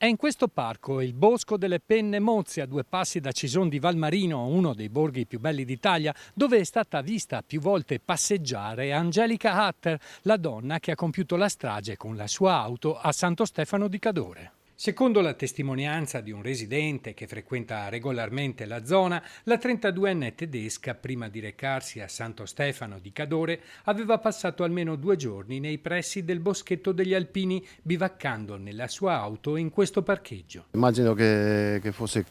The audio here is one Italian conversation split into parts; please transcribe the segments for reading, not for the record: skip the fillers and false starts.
È in questo parco, il Bosco delle Penne Mozze, a 2 passi da Cison di Valmarino, uno dei borghi più belli d'Italia, dove è stata vista più volte passeggiare Angelica Hutter, la donna che ha compiuto la strage con la sua auto a Santo Stefano di Cadore. Secondo la testimonianza di un residente che frequenta regolarmente la zona, la 32enne tedesca, prima di recarsi a Santo Stefano di Cadore, aveva passato almeno 2 giorni nei pressi del Boschetto degli Alpini, bivaccando nella sua auto in questo parcheggio. Immagino che fosse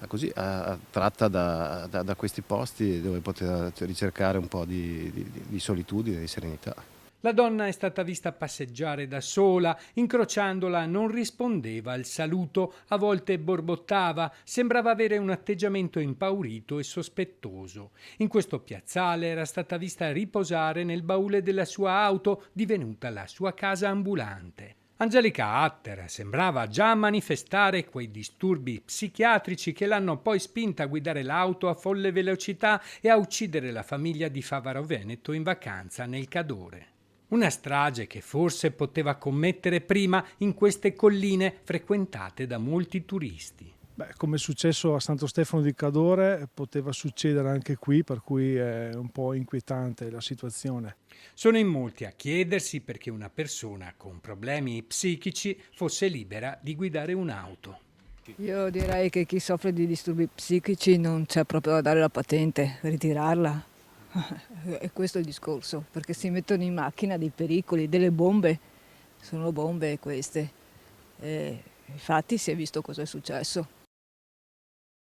così attratta da questi posti dove poteva ricercare un po' di solitudine, di serenità. La donna è stata vista passeggiare da sola, incrociandola non rispondeva al saluto, a volte borbottava, sembrava avere un atteggiamento impaurito e sospettoso. In questo piazzale era stata vista riposare nel baule della sua auto, divenuta la sua casa ambulante. Angelica Hutter sembrava già manifestare quei disturbi psichiatrici che l'hanno poi spinta a guidare l'auto a folle velocità e a uccidere la famiglia di Favaro Veneto in vacanza nel Cadore. Una strage che forse poteva commettere prima in queste colline frequentate da molti turisti. Come è successo a Santo Stefano di Cadore, poteva succedere anche qui, per cui è un po' inquietante la situazione. Sono in molti a chiedersi perché una persona con problemi psichici fosse libera di guidare un'auto. Io direi che chi soffre di disturbi psichici non c'è proprio da dare la patente, ritirarla. È questo il discorso, perché si mettono in macchina dei pericoli, delle bombe, sono bombe queste. E infatti si è visto cosa è successo.